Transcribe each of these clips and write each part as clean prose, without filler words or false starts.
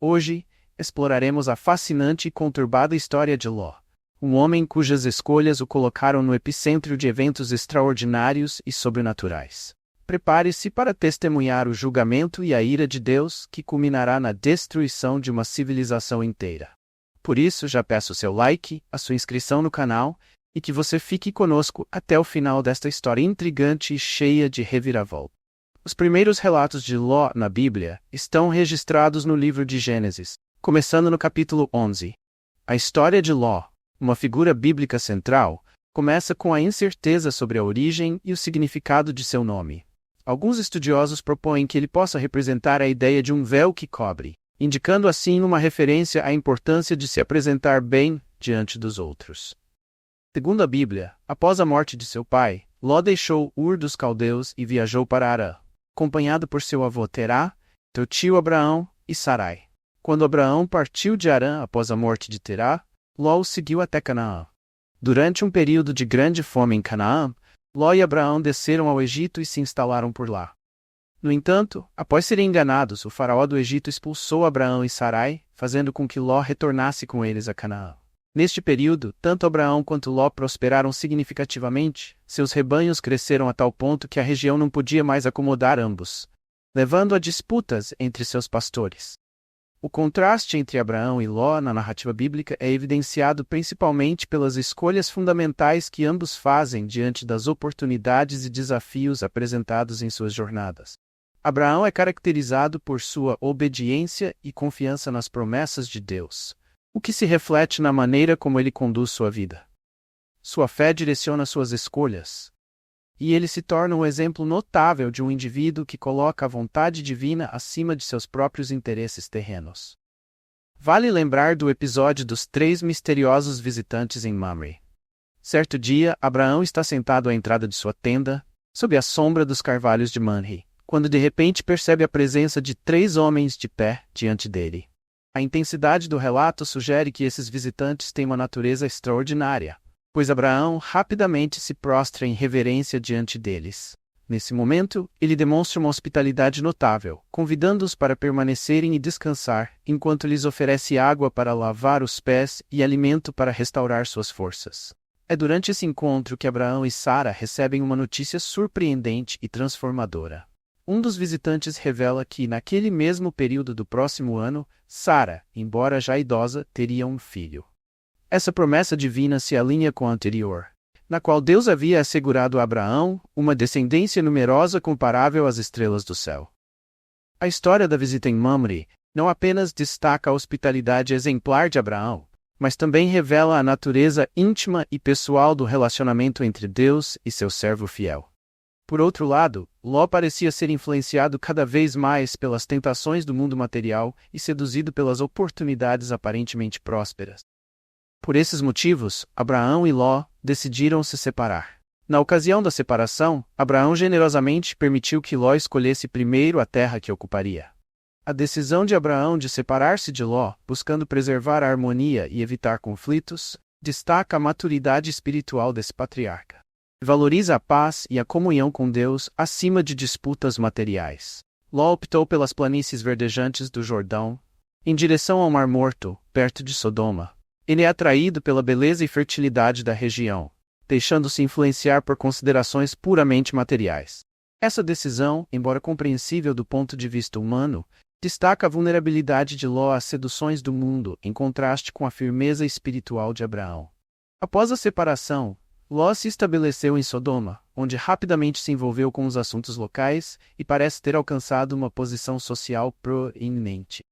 Hoje, exploraremos a fascinante e conturbada história de Ló, um homem cujas escolhas o colocaram no epicentro de eventos extraordinários e sobrenaturais. Prepare-se para testemunhar o julgamento e a ira de Deus que culminará na destruição de uma civilização inteira. Por isso, já peço seu like, a sua inscrição no canal, e que você fique conosco até o final desta história intrigante e cheia de reviravolta. Os primeiros relatos de Ló na Bíblia estão registrados no livro de Gênesis, começando no capítulo 11. A história de Ló, uma figura bíblica central, começa com a incerteza sobre a origem e o significado de seu nome. Alguns estudiosos propõem que ele possa representar a ideia de um véu que cobre, indicando assim uma referência à importância de se apresentar bem diante dos outros. Segundo a Bíblia, após a morte de seu pai, Ló deixou Ur dos Caldeus e viajou para Harã, acompanhado por seu avô Terá, seu tio Abraão e Sarai. Quando Abraão partiu de Harã após a morte de Terá, Ló o seguiu até Canaã. Durante um período de grande fome em Canaã, Ló e Abraão desceram ao Egito e se instalaram por lá. No entanto, após serem enganados, o faraó do Egito expulsou Abraão e Sarai, fazendo com que Ló retornasse com eles a Canaã. Neste período, tanto Abraão quanto Ló prosperaram significativamente, seus rebanhos cresceram a tal ponto que a região não podia mais acomodar ambos, levando a disputas entre seus pastores. O contraste entre Abraão e Ló na narrativa bíblica é evidenciado principalmente pelas escolhas fundamentais que ambos fazem diante das oportunidades e desafios apresentados em suas jornadas. Abraão é caracterizado por sua obediência e confiança nas promessas de Deus, o que se reflete na maneira como ele conduz sua vida. Sua fé direciona suas escolhas, e ele se torna um exemplo notável de um indivíduo que coloca a vontade divina acima de seus próprios interesses terrenos. Vale lembrar do episódio dos 3 misteriosos visitantes em Mamre. Certo dia, Abraão está sentado à entrada de sua tenda, sob a sombra dos carvalhos de Manre, quando de repente percebe a presença de 3 homens de pé diante dele. A intensidade do relato sugere que esses visitantes têm uma natureza extraordinária, pois Abraão rapidamente se prostra em reverência diante deles. Nesse momento, ele demonstra uma hospitalidade notável, convidando-os para permanecerem e descansar, enquanto lhes oferece água para lavar os pés e alimento para restaurar suas forças. É durante esse encontro que Abraão e Sara recebem uma notícia surpreendente e transformadora. Um dos visitantes revela que, naquele mesmo período do próximo ano, Sara, embora já idosa, teria um filho. Essa promessa divina se alinha com a anterior, na qual Deus havia assegurado a Abraão uma descendência numerosa comparável às estrelas do céu. A história da visita em Mamre não apenas destaca a hospitalidade exemplar de Abraão, mas também revela a natureza íntima e pessoal do relacionamento entre Deus e seu servo fiel. Por outro lado, Ló parecia ser influenciado cada vez mais pelas tentações do mundo material e seduzido pelas oportunidades aparentemente prósperas. Por esses motivos, Abraão e Ló decidiram se separar. Na ocasião da separação, Abraão generosamente permitiu que Ló escolhesse primeiro a terra que ocuparia. A decisão de Abraão de separar-se de Ló, buscando preservar a harmonia e evitar conflitos, destaca a maturidade espiritual desse patriarca. Valoriza a paz e a comunhão com Deus acima de disputas materiais. Ló optou pelas planícies verdejantes do Jordão, em direção ao Mar Morto, perto de Sodoma. Ele é atraído pela beleza e fertilidade da região, deixando-se influenciar por considerações puramente materiais. Essa decisão, embora compreensível do ponto de vista humano, destaca a vulnerabilidade de Ló às seduções do mundo, em contraste com a firmeza espiritual de Abraão. Após a separação, Ló se estabeleceu em Sodoma, onde rapidamente se envolveu com os assuntos locais e parece ter alcançado uma posição social proeminente.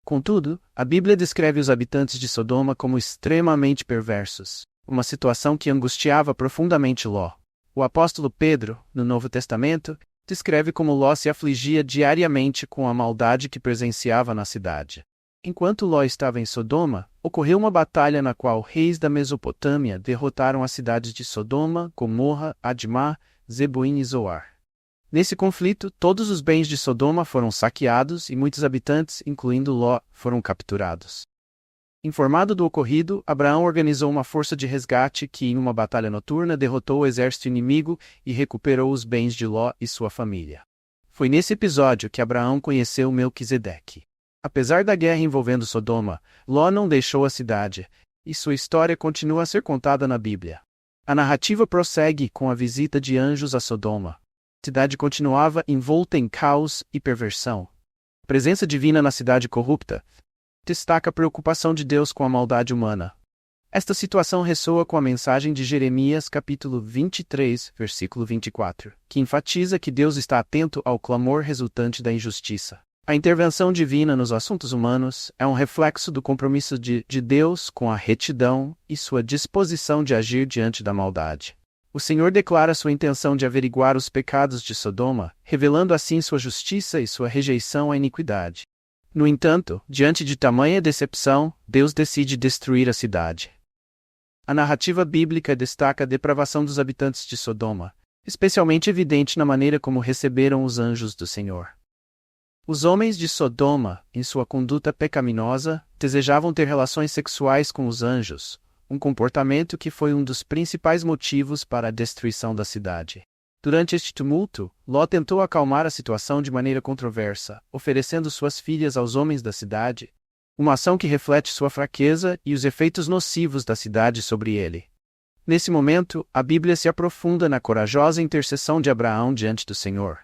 Contudo, a Bíblia descreve os habitantes de Sodoma como extremamente perversos, uma situação que angustiava profundamente Ló. O apóstolo Pedro, no Novo Testamento, descreve como Ló se afligia diariamente com a maldade que presenciava na cidade. Enquanto Ló estava em Sodoma, ocorreu uma batalha na qual reis da Mesopotâmia derrotaram as cidades de Sodoma, Gomorra, Admá, Zeboim e Zoar. Nesse conflito, todos os bens de Sodoma foram saqueados e muitos habitantes, incluindo Ló, foram capturados. Informado do ocorrido, Abraão organizou uma força de resgate que, em uma batalha noturna, derrotou o exército inimigo e recuperou os bens de Ló e sua família. Foi nesse episódio que Abraão conheceu Melquisedeque. Apesar da guerra envolvendo Sodoma, Ló não deixou a cidade, e sua história continua a ser contada na Bíblia. A narrativa prossegue com a visita de anjos a Sodoma. A cidade continuava envolta em caos e perversão. A presença divina na cidade corrupta destaca a preocupação de Deus com a maldade humana. Esta situação ressoa com a mensagem de Jeremias capítulo 23, versículo 24, que enfatiza que Deus está atento ao clamor resultante da injustiça. A intervenção divina nos assuntos humanos é um reflexo do compromisso de Deus com a retidão e sua disposição de agir diante da maldade. O Senhor declara sua intenção de averiguar os pecados de Sodoma, revelando assim sua justiça e sua rejeição à iniquidade. No entanto, diante de tamanha decepção, Deus decide destruir a cidade. A narrativa bíblica destaca a depravação dos habitantes de Sodoma, especialmente evidente na maneira como receberam os anjos do Senhor. Os homens de Sodoma, em sua conduta pecaminosa, desejavam ter relações sexuais com os anjos, um comportamento que foi um dos principais motivos para a destruição da cidade. Durante este tumulto, Ló tentou acalmar a situação de maneira controversa, oferecendo suas filhas aos homens da cidade, uma ação que reflete sua fraqueza e os efeitos nocivos da cidade sobre ele. Nesse momento, a Bíblia se aprofunda na corajosa intercessão de Abraão diante do Senhor,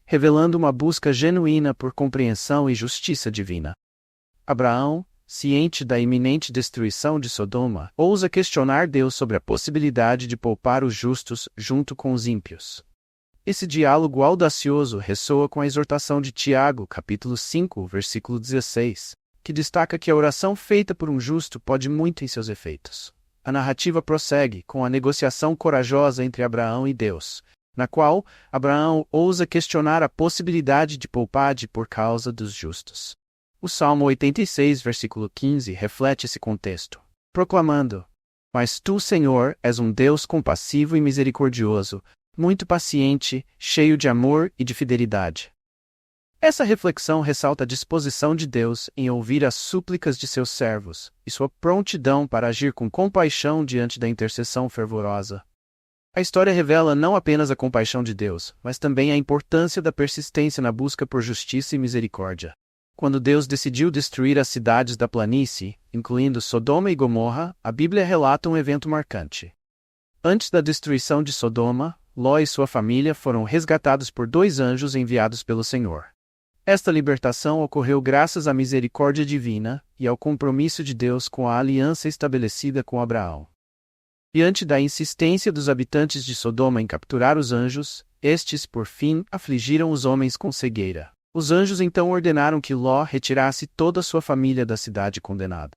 revelando uma busca genuína por compreensão e justiça divina. Abraão, ciente da iminente destruição de Sodoma, ousa questionar Deus sobre a possibilidade de poupar os justos junto com os ímpios. Esse diálogo audacioso ressoa com a exortação de Tiago, capítulo 5, versículo 16, que destaca que a oração feita por um justo pode muito em seus efeitos. A narrativa prossegue com a negociação corajosa entre Abraão e Deus, na qual Abraão ousa questionar a possibilidade de poupar por causa dos justos. O Salmo 86, versículo 15, reflete esse contexto, proclamando: Mas tu, Senhor, és um Deus compassivo e misericordioso, muito paciente, cheio de amor e de fidelidade. Essa reflexão ressalta a disposição de Deus em ouvir as súplicas de seus servos, e sua prontidão para agir com compaixão diante da intercessão fervorosa. A história revela não apenas a compaixão de Deus, mas também a importância da persistência na busca por justiça e misericórdia. Quando Deus decidiu destruir as cidades da planície, incluindo Sodoma e Gomorra, a Bíblia relata um evento marcante. Antes da destruição de Sodoma, Ló e sua família foram resgatados por 2 anjos enviados pelo Senhor. Esta libertação ocorreu graças à misericórdia divina e ao compromisso de Deus com a aliança estabelecida com Abraão. Diante da insistência dos habitantes de Sodoma em capturar os anjos, estes, por fim, afligiram os homens com cegueira. Os anjos então ordenaram que Ló retirasse toda a sua família da cidade condenada.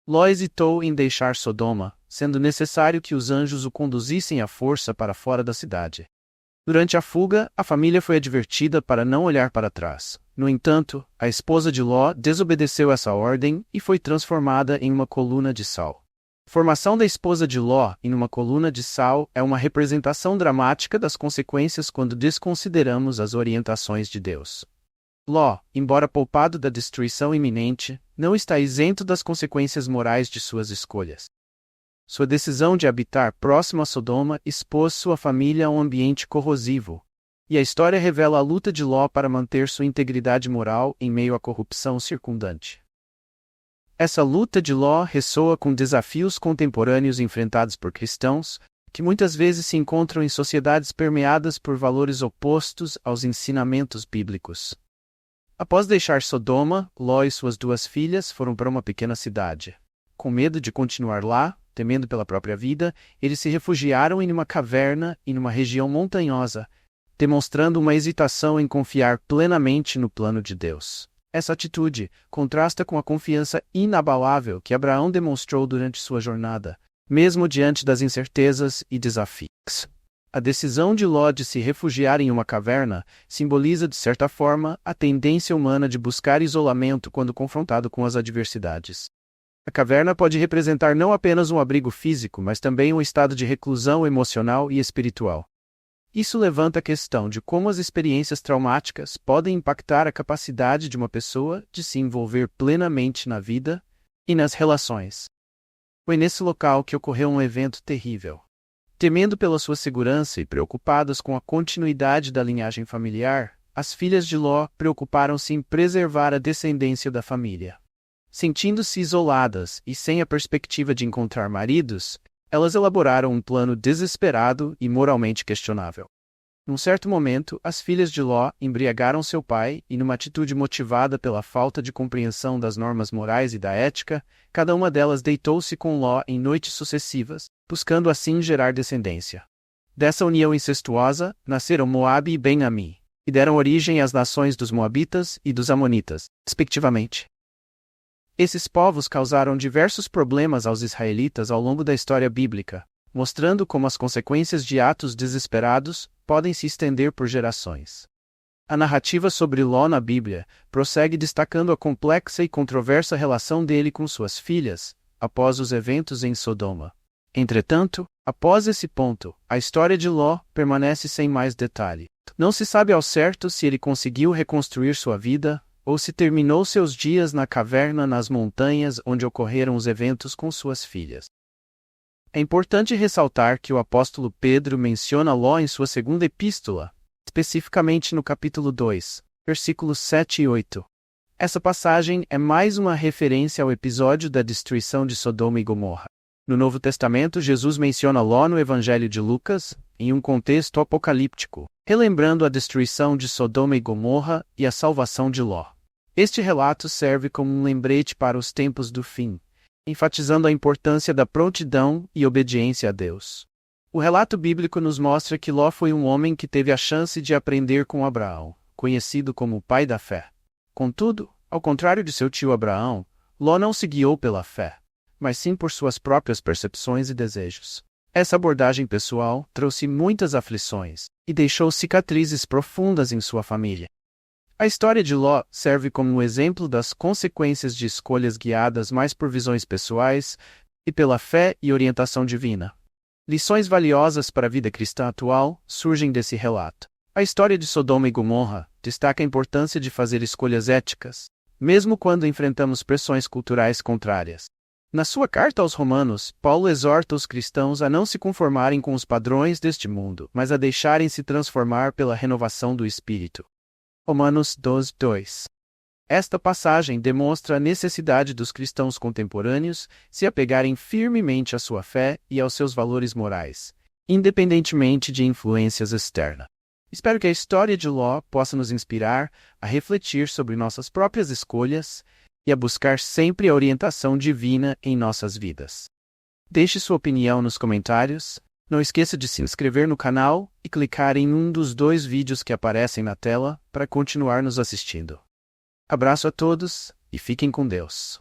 Ló hesitou em deixar Sodoma, sendo necessário que os anjos o conduzissem à força para fora da cidade. Durante a fuga, a família foi advertida para não olhar para trás. No entanto, a esposa de Ló desobedeceu essa ordem e foi transformada em uma coluna de sal. A formação da esposa de Ló em uma coluna de sal é uma representação dramática das consequências quando desconsideramos as orientações de Deus. Ló, embora poupado da destruição iminente, não está isento das consequências morais de suas escolhas. Sua decisão de habitar próximo a Sodoma expôs sua família a um ambiente corrosivo, e a história revela a luta de Ló para manter sua integridade moral em meio à corrupção circundante. Essa luta de Ló ressoa com desafios contemporâneos enfrentados por cristãos, que muitas vezes se encontram em sociedades permeadas por valores opostos aos ensinamentos bíblicos. Após deixar Sodoma, Ló e suas 2 filhas foram para uma pequena cidade. Com medo de continuar lá, temendo pela própria vida, eles se refugiaram em uma caverna em uma região montanhosa, demonstrando uma hesitação em confiar plenamente no plano de Deus. Essa atitude contrasta com a confiança inabalável que Abraão demonstrou durante sua jornada, mesmo diante das incertezas e desafios. A decisão de Ló de se refugiar em uma caverna simboliza, de certa forma, a tendência humana de buscar isolamento quando confrontado com as adversidades. A caverna pode representar não apenas um abrigo físico, mas também um estado de reclusão emocional e espiritual. Isso levanta a questão de como as experiências traumáticas podem impactar a capacidade de uma pessoa de se envolver plenamente na vida e nas relações. Foi nesse local que ocorreu um evento terrível. Temendo pela sua segurança e preocupados com a continuidade da linhagem familiar, as filhas de Ló preocuparam-se em preservar a descendência da família. Sentindo-se isoladas e sem a perspectiva de encontrar maridos, elas elaboraram um plano desesperado e moralmente questionável. Num certo momento, as filhas de Ló embriagaram seu pai e, numa atitude motivada pela falta de compreensão das normas morais e da ética, cada uma delas deitou-se com Ló em noites sucessivas, buscando assim gerar descendência. Dessa união incestuosa, nasceram Moabe e Ben-Ami, e deram origem às nações dos Moabitas e dos Amonitas, respectivamente. Esses povos causaram diversos problemas aos israelitas ao longo da história bíblica, mostrando como as consequências de atos desesperados podem se estender por gerações. A narrativa sobre Ló na Bíblia prossegue destacando a complexa e controversa relação dele com suas filhas, após os eventos em Sodoma. Entretanto, após esse ponto, a história de Ló permanece sem mais detalhe. Não se sabe ao certo se ele conseguiu reconstruir sua vida, ou se terminou seus dias na caverna nas montanhas onde ocorreram os eventos com suas filhas. É importante ressaltar que o apóstolo Pedro menciona Ló em sua segunda epístola, especificamente no capítulo 2, versículos 7 e 8. Essa passagem é mais uma referência ao episódio da destruição de Sodoma e Gomorra. No Novo Testamento, Jesus menciona Ló no Evangelho de Lucas, em um contexto apocalíptico, relembrando a destruição de Sodoma e Gomorra e a salvação de Ló. Este relato serve como um lembrete para os tempos do fim, enfatizando a importância da prontidão e obediência a Deus. O relato bíblico nos mostra que Ló foi um homem que teve a chance de aprender com Abraão, conhecido como o pai da fé. Contudo, ao contrário de seu tio Abraão, Ló não se guiou pela fé, mas sim por suas próprias percepções e desejos. Essa abordagem pessoal trouxe muitas aflições e deixou cicatrizes profundas em sua família. A história de Ló serve como um exemplo das consequências de escolhas guiadas mais por visões pessoais e pela fé e orientação divina. Lições valiosas para a vida cristã atual surgem desse relato. A história de Sodoma e Gomorra destaca a importância de fazer escolhas éticas, mesmo quando enfrentamos pressões culturais contrárias. Na sua carta aos Romanos, Paulo exorta os cristãos a não se conformarem com os padrões deste mundo, mas a deixarem-se transformar pela renovação do espírito. Romanos 12:2. Esta passagem demonstra a necessidade dos cristãos contemporâneos se apegarem firmemente à sua fé e aos seus valores morais, independentemente de influências externas. Espero que a história de Ló possa nos inspirar a refletir sobre nossas próprias escolhas e a buscar sempre a orientação divina em nossas vidas. Deixe sua opinião nos comentários. Não esqueça de se inscrever no canal e clicar em um dos 2 vídeos que aparecem na tela para continuar nos assistindo. Abraço a todos e fiquem com Deus.